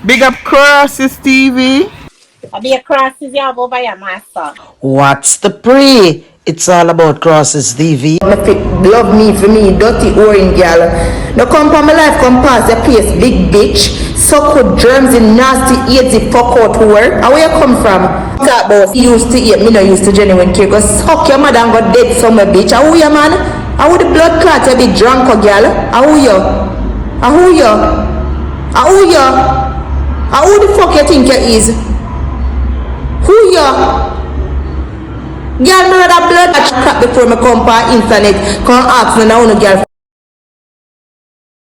Big up Crosses TV. I'll be a crosses you have over your master. What's the pre? It's all about Crosses TV. Love me for me, dirty orange girl. No come for my life, come pass your place, big bitch. Suck with germs in nasty, easy fuck out work. And where you come from? Talk about you used to eat, me no used to genuine care. Go suck your mother and go dead somewhere, bitch. How you, man? How the blood clot you be drunk, girl? How you? How you? How you? How the fuck you think you is? Who you? Girl, me rather blood clot before me come for internet. Come ask me now, no girl.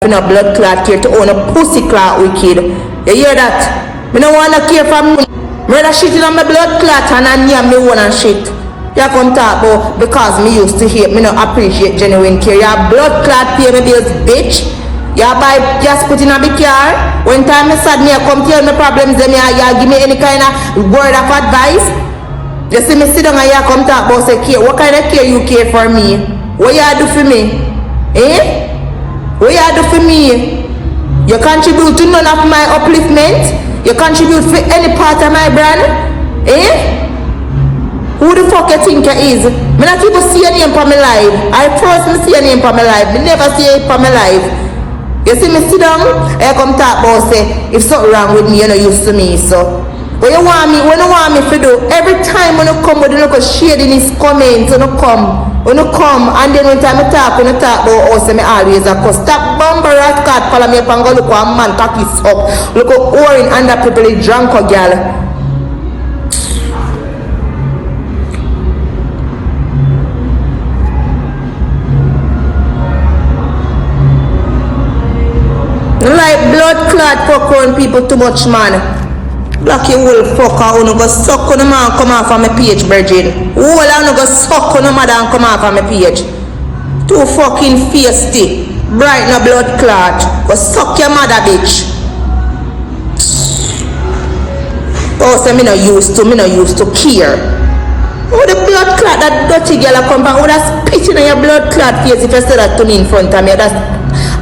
No blood clot care to own a pussy clot wicked. You hear that? Me no wanna care for me. Me rather shit in my blood clot and I name me one and shit. You come talk about because me used to hate, me no appreciate genuine care. You blood clot pay me bills, bitch. You buy just put in a big car. When time me sad, me I come tell me problems, then you give me any kind of word of advice. You see me sit down and you come talk about say care. What kind of care you care for me? What you do for me? Eh? What you do for me? You contribute to none of my upliftment? You contribute for any part of my brand? Eh? Who the fuck you think you is? Me not even see your name for my life. I first me see your name for my life. Me never see it for my life. You see me sit down, I come talk about say, if something wrong with me, you know used to me, so. When you want me to do, every time when you come with a little shade in his comments, when you come, and then when time I talk, when you talk about us, I always a cause. Stop bumper rat cat, follow me up and go look at a man, cock his up. Look at orange underprivileged drunk girl. Like blood clot fuck around people too much, man. Black you will fucker, you go suck on the man come off on my page, virgin. Whole I go suck on the mother and come off on my page. Too fucking feisty. Bright no blood clot. Go suck your mother, bitch. Oh, so me no used to care. Oh, the blood clot, that dirty girl come back. Oh, that's spitting on your blood clot face if you say that to me in front of me.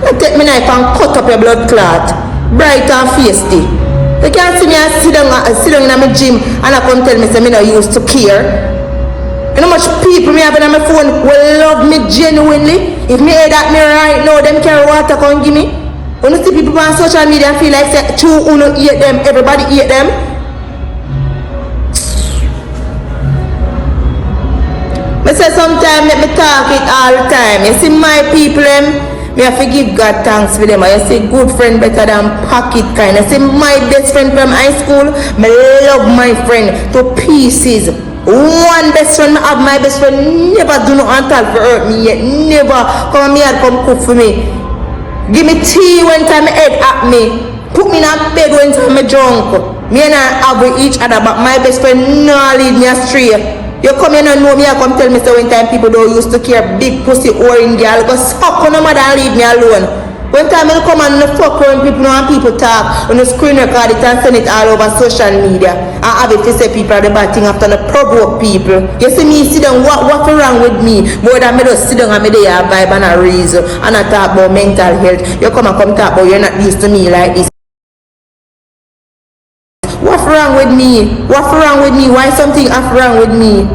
I take my knife and cut up your blood clot. Bright and feisty. You can't see me sit down in my gym and I come tell me say me no used to care. You know how much people me have on my phone will love me genuinely. If me hear that me right now, them carry water come give me. When you see people on social media and feel like say two uno eat them, everybody eat them. I say sometimes let me talk it all the time. You see my people me have to give God thanks for them. I say good friend better than pocket kind. I say my best friend from high school, me love my friend to pieces. One best friend, I have my best friend never do nothing at all for hurt me yet. Never come here come cook for me. Give me tea when time my head at me. Put me in a bed when time I drunk. Me and I have with each other, but my best friend no lead me astray. You come here and know me, I come tell me so when time people don't used to care big pussy orange girl, go suck on no mother and leave me alone. When time I come and fuck around people know and people talk, on the screen record it and send it all over social media. And have it to say people are the bad thing after the provoke people. You see me sit down, what's wrong with me? More than me just sit down and me there vibe and a reason and I talk about mental health. You come talk about you're not used to me like this. What's wrong with me? What's wrong with me? Why something wrong with me?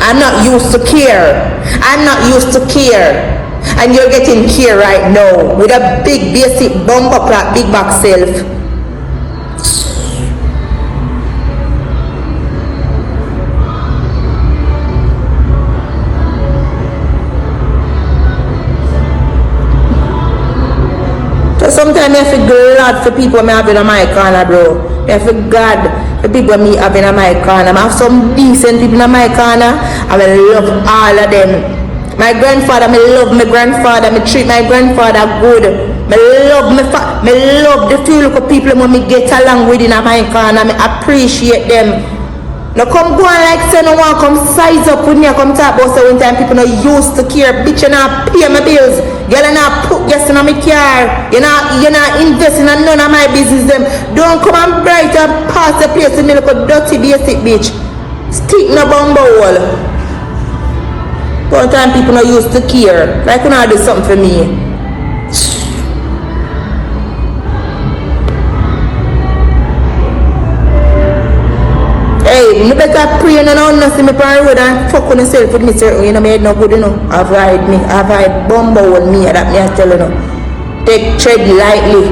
I'm not used to care. I'm not used to care. And you're getting care right now with a big basic bumper clock, big back self. Sometimes I feel glad for people me having on my corner, bro. I feel glad for people me having on my corner. I have some decent people on my corner. I will love all of them. My grandfather, me love my grandfather. Me treat my grandfather good. Me love the few little people when me get along with in my corner. Me appreciate them. Now come go on like say no one come size up with me. Come talk about so one time people no used to care. Bitch, you not pay my bills. Girl, you not put gas in my car. You not invest in none of my business them. Don't come and bright and pass the place to me like a dirty basic bitch. Stick in a bumble hole. One time people no used to care. Like you not do something for me. you know, nothing me pan road and fuck on yourself with me, sir. You know, me head no good, you know. Avoid bumbo on me, that me I tell you know. Take tread lightly.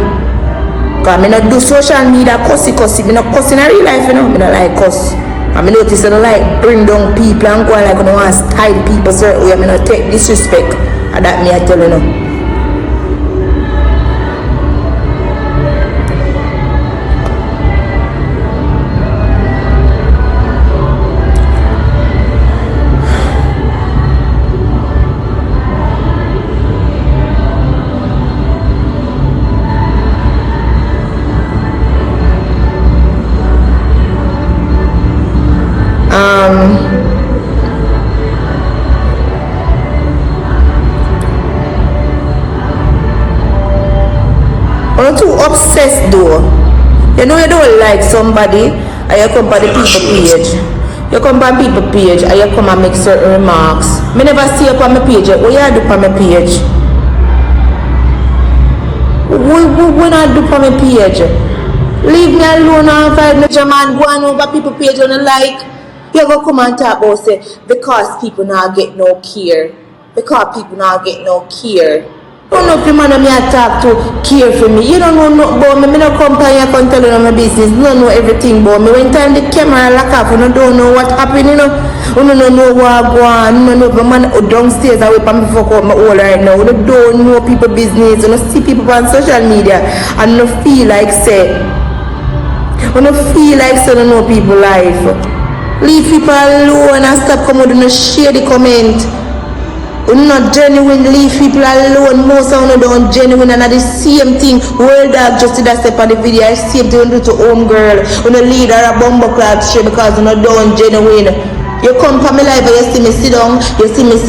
Cause me not do social media cussy. Me not cuss in a real life, you know. Me not like cuss. And me notice I don't like bring down people and go like I don't want to style people certain way. Me not take disrespect. And that me I tell you know. I'm too obsessed though. You know you don't like somebody and you come on the people page. You come on people page and you come and make certain remarks. Me never see you on my page. What you do on my page? What I do on my page? Leave me alone and find me man going over people page and like. You go come and talk about say because people now get no care. Because people now get no care. I don't know if the man me talk to care for me. You don't know nothing about me. I don't come here and tell you my business. You don't know everything about me. When time the camera lock off, you don't know what happened, you know. You don't know what go on. You don't know if the man downstairs away from me fuck up my whole right now. You don't know people business. You don't see people on social media and you feel like say. You don't feel like say you know people life. Leave people alone and stop coming and share the comment. You not genuine, leave people alone. Most of them don't genuine and the same thing. World dog just did that step on the video. I same thing you do to home girl. You no lead her a bumbo clap shit because you not don't genuine. You come from my life and you see me sit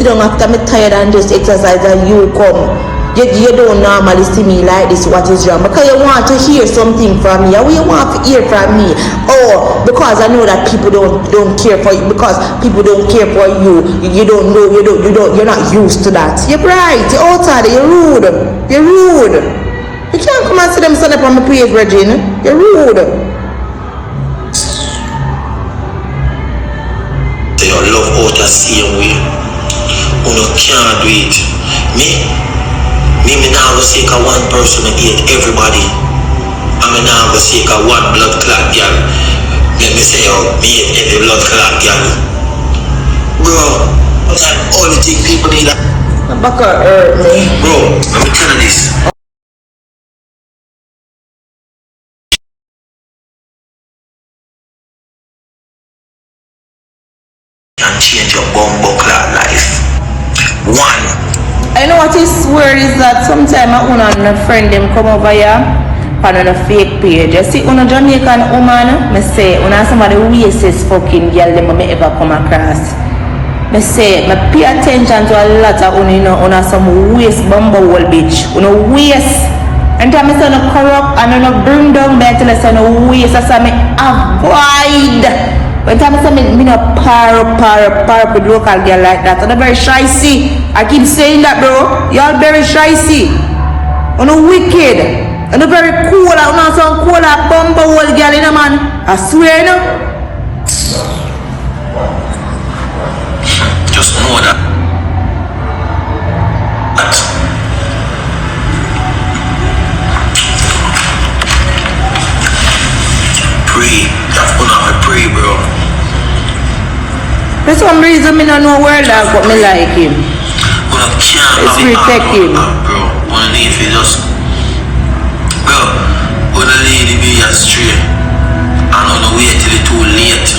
down after me tired and just exercise and you come. You don't normally see me like this, what is wrong? Because you want to hear something from me. What you want to hear from me? Or because I know that people don't care for you. Because people don't care for you. You don't know, you're not used to that. You're bright, you're outside, you're rude. You're rude. You can't come and see them stand up on my page, Regina. You're rude. They don't love out the same way. You can't do it. Me now go say one person and hate everybody. I mean now go say one blood clot girl. Let me say me hate every blood clot girl. Bro, that's all the thing people need. My back hurt me. Bro, let me tell you this. Can change your bumbo clot life. One. I know what is weird is that sometimes I own a friend them come over here on a fake page. You see, on a Jamaican woman, I say, on somebody racist fucking girl them I ever come across. I say, I pay attention to a lot of you know, on some waste bumble wall bitch. On a waste. And time I say no corrupt and no bring down me until I say no waste. I say me avoid. When time I say me no par up with local girl like that. I'm very shy see. I keep saying that, bro. Y'all very shy-see. You know, wicked. You know, very cool. You know, some cool like bumper old girl, you know, man. I swear, you know. Just know that. Pray. That's gonna pray, bro. For some reason, I don't know where that, but I like him. Let's protect him. Bro, one need to just bro, one lady be astray and on the way till it's too late.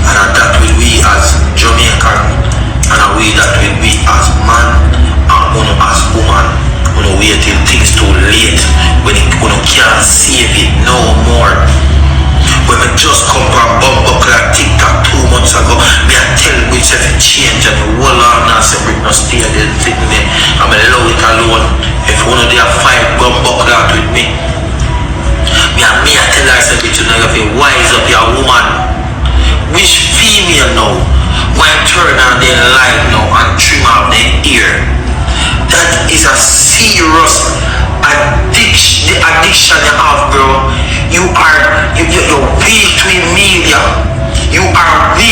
And that will we as Jamaican and a way that will be as man and as woman. On the way till things too late when it can't save it no more. When I just come from bumbo clock TikTok 2 months ago, me I tell which if it change and the whole lot now say bring no stay there sitting there. I'm gonna allow it alone. If one of them fight bumbo clock with me I tell her say bitch you know you have to wise up your woman. Which female now? When turn on their light now and trim out their ear. That is a serious addiction. The addiction you have, bro. You're weak to media. You are weak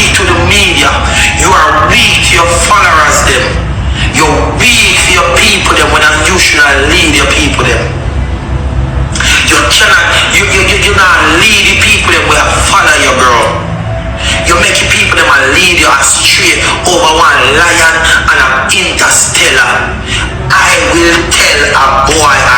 tell her, I will tell a boy